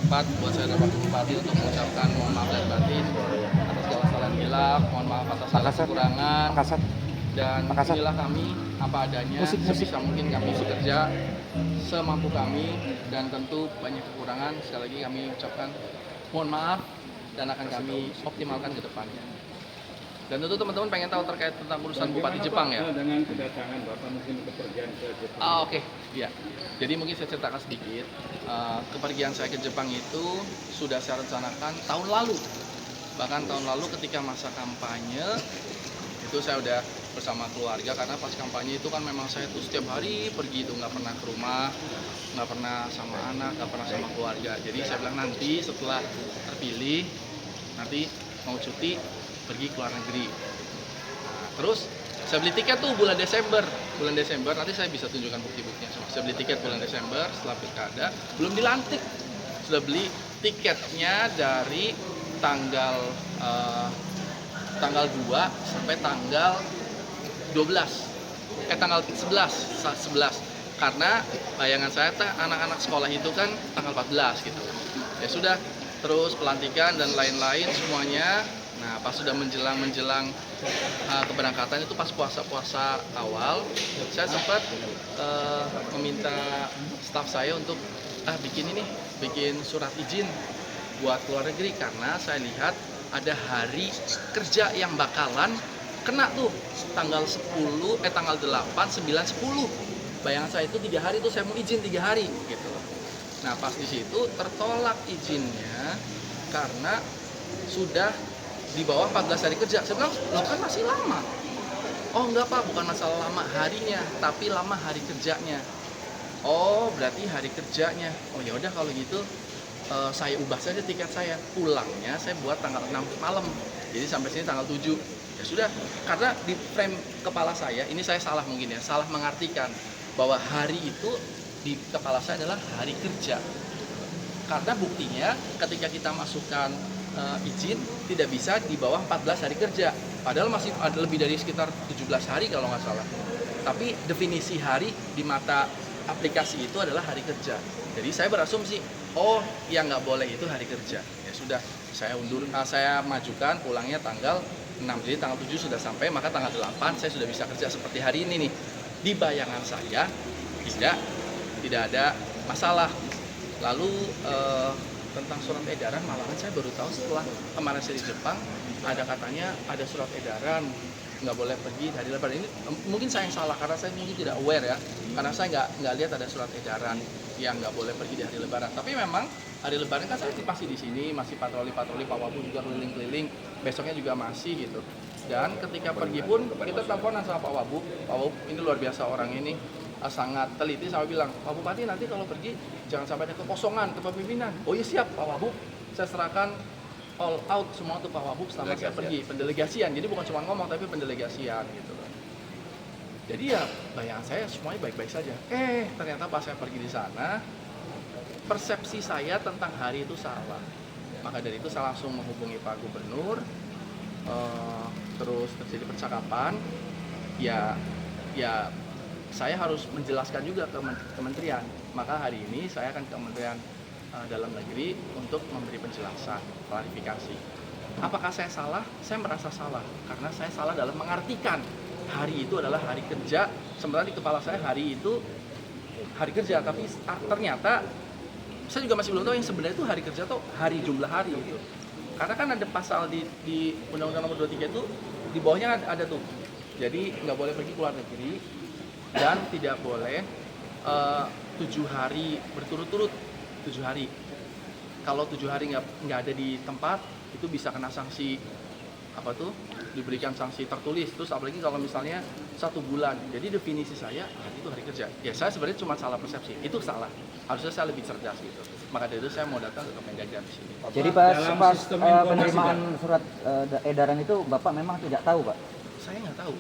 tepat buat saya dan Wakil Bupati untuk mengucapkan mohon maaf lahir batin atas segala kesalahan hilaf, mohon maaf atas segala kekurangan. Dan inilah kami apa adanya, sebisa mungkin kami bekerja semampu kami dan tentu banyak kekurangan. Sekali lagi kami ucapkan mohon maaf dan akan kami optimalkan ke depannya. Dan tentu teman-teman pengen tahu terkait tentang urusan Bupati Jepang ya? Dengan kedatangan Bapak mungkin kepergian ke Jepang. Oke. Ya. Jadi mungkin saya ceritakan sedikit. Kepergian saya ke Jepang itu sudah saya rencanakan tahun lalu. Bahkan tahun lalu ketika masa kampanye, itu saya udah bersama keluarga karena pas kampanye itu kan memang saya tuh setiap hari pergi itu nggak pernah ke rumah, nggak pernah sama anak, nggak pernah sama keluarga. Jadi saya bilang nanti setelah terpilih, nanti mau cuti pergi ke luar negeri. Nah, terus saya beli tiket tuh bulan Desember nanti saya bisa tunjukkan bukti-buktinya semua. Saya beli tiket bulan Desember setelah pilkada, belum dilantik sudah beli tiketnya dari tanggal 2 sampai tanggal 12 tanggal 11 karena bayangan saya anak-anak sekolah itu kan tanggal 14 gitu ya sudah. Terus pelantikan dan lain-lain semuanya. Nah, pas sudah menjelang keberangkatan itu pas puasa awal, saya sempat meminta staf saya untuk bikin surat izin buat keluar negeri karena saya lihat ada hari kerja yang bakalan kena tuh tanggal 8, 9, 10. Bayangan saya itu 3 hari tuh saya mau izin 3 hari gitu. Nah, pas di situ tertolak izinnya karena sudah di bawah 14 hari kerja. Saya bilang, loh kan masih lama. Oh enggak Pak, bukan masalah lama harinya, tapi lama hari kerjanya. Oh berarti hari kerjanya. Oh ya udah kalau gitu saya ubah saja tiket saya. Pulangnya saya buat tanggal 6 malam. Jadi sampai sini tanggal 7. Ya sudah, karena di frame kepala saya, ini saya salah mungkin ya, salah mengartikan bahwa hari itu di kepala saya adalah hari kerja. Karena buktinya ketika kita masukkan izin tidak bisa di bawah 14 hari kerja. Padahal masih ada lebih dari sekitar 17 hari kalau nggak salah. Tapi definisi hari di mata aplikasi itu adalah hari kerja. Jadi saya berasumsi, oh yang nggak boleh itu hari kerja. Ya sudah, saya majukan pulangnya tanggal 6. Jadi tanggal 7 sudah sampai, maka tanggal 8 saya sudah bisa kerja seperti hari ini nih. Di bayangan saya tidak ada masalah. Lalu tentang surat edaran malahan saya baru tahu setelah kemarin saya di Jepang ada katanya ada surat edaran nggak boleh pergi hari lebaran. Ini mungkin saya yang salah karena saya mungkin tidak aware ya, karena saya nggak lihat ada surat edaran yang nggak boleh pergi di hari lebaran. Tapi memang hari lebaran kan saya masih di sini, masih patroli Pak Wabu juga keliling-keliling, besoknya juga masih gitu. Dan ketika pergi pun kita teleponan sama Pak Wabu ini luar biasa orang ini, sangat teliti sama bilang, Pak Bupati nanti kalau pergi jangan sampai ada kekosongan kepemimpinan. Oh iya siap Pak Wabub, saya serahkan all out semua untuk Pak Wabub selama saya pergi, pendelegasian. Jadi bukan cuma ngomong tapi pendelegasian gitu loh. Jadi ya bayangan saya semuanya baik-baik saja. Ternyata pas saya pergi di sana, persepsi saya tentang hari itu salah. Maka dari itu saya langsung menghubungi Pak Gubernur, terus terjadi percakapan. Ya saya harus menjelaskan juga ke kementerian. Maka hari ini saya akan ke Kementerian Dalam Negeri untuk memberi penjelasan, klarifikasi. Apakah saya salah? Saya merasa salah karena saya salah dalam mengartikan hari itu adalah hari kerja. Sementara di kepala saya hari itu hari kerja, tapi ternyata saya juga masih belum tahu yang sebenarnya itu hari kerja atau hari jumlah hari gitu. Karena kan ada pasal di Undang-Undang Nomor 23 itu di bawahnya ada tuh. Jadi nggak boleh pergi ke luar negeri dan tidak boleh 7 hari berturut-turut. 7 hari. Kalau 7 hari nggak ada di tempat itu bisa kena sanksi diberikan sanksi tertulis. Terus apalagi kalau misalnya 1 bulan. Jadi definisi saya itu hari kerja. Ya saya sebenarnya cuma salah persepsi. Itu salah. Harusnya saya lebih cerdas gitu. Maka dari itu saya mau datang ke Kemendagri di sini. Jadi pas penerimaan surat edaran itu Bapak memang tidak tahu, Pak? Saya nggak tahu.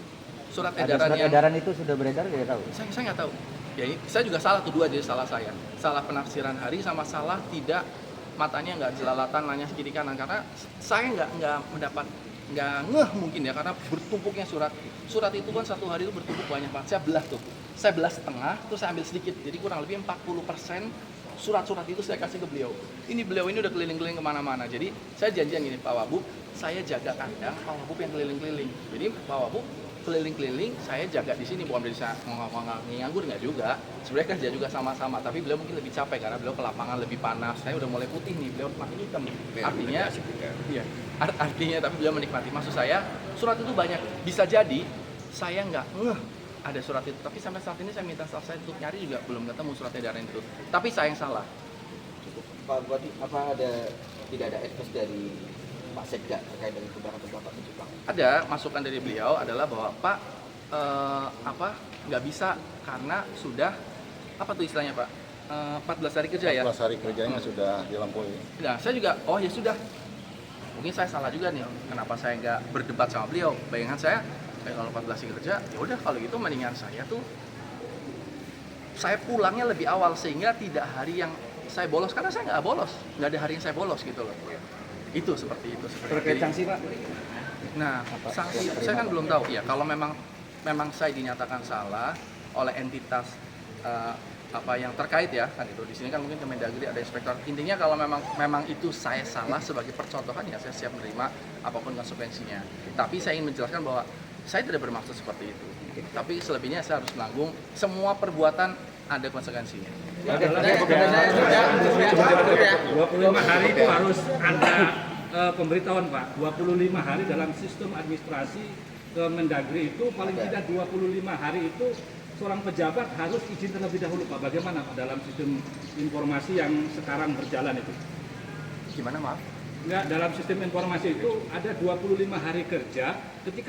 Surat edaran itu sudah beredar, tidak tahu? Saya nggak tahu. Ya, saya juga salah tuh dua, jadi salah saya. Salah penafsiran hari sama salah tidak matanya nggak jelalatan nanya kiri kanan karena saya nggak ngeh mungkin ya karena bertumpuknya surat itu kan satu hari itu bertumpuk banyak banget. Saya belah setengah terus saya ambil sedikit, jadi kurang lebih 40% surat-surat itu saya kasih ke beliau. Beliau ini udah keliling-keliling kemana-mana. Jadi saya janjian gini, Pak Wabub, saya jaga kandang, Pak Wabub yang keliling-keliling. Jadi Pak Wabub keliling-keliling, saya jaga di sini, bukan dari saya nganggur nggak juga. Sebenarnya kerja juga sama-sama, tapi beliau mungkin lebih capek karena beliau ke lapangan lebih panas. Saya udah mulai putih nih, beliau makin hitam. Artinya, iya, artinya tapi beliau menikmati. Maksud saya, surat itu banyak. Bisa jadi saya nggak ada surat itu, tapi sampai saat ini saya minta staff saya untuk nyari juga belum ketemu surat edaran itu. Tapi saya yang salah. Pak Bupati, apa tidak ada advice dari Pak Sekda terkait dengan keberatan Bapak di Jepang? Ada masukan dari beliau adalah bahwa Pak nggak bisa karena sudah apa tuh istilahnya Pak 14 hari kerja ya. 14 hari kerjanya sudah dilampaui. Nah saya juga oh ya sudah, mungkin saya salah juga nih kenapa saya nggak berdebat sama beliau. Bayangan saya kalau 14 hari kerja ya udah kalau gitu mendingan saya pulangnya lebih awal sehingga tidak hari yang saya bolos, karena saya nggak bolos, nggak ada hari yang saya bolos gitu loh. Itu seperti itu. Terkait sanksi Pak? Nah, sanksi saya kan belum tahu ya. Kalau memang saya dinyatakan salah oleh entitas yang terkait ya, kan itu di sini kan mungkin Kemendagri ada inspektor. Intinya kalau memang itu saya salah sebagai percontohan ya saya siap menerima apapun konsekuensinya. Tapi saya ingin menjelaskan bahwa saya tidak bermaksud seperti itu. Tapi selebihnya saya harus menanggung semua perbuatan ada konsekuensinya. 25 hari itu harus ada pemberitahuan Pak. 25 hari dalam sistem administrasi Kemendagri itu paling tidak 25 hari itu seorang pejabat harus izin terlebih dahulu Pak. Bagaimana Pak dalam sistem informasi yang sekarang berjalan itu? Gimana maaf? Enggak, dalam sistem informasi itu ada 25 hari kerja ketika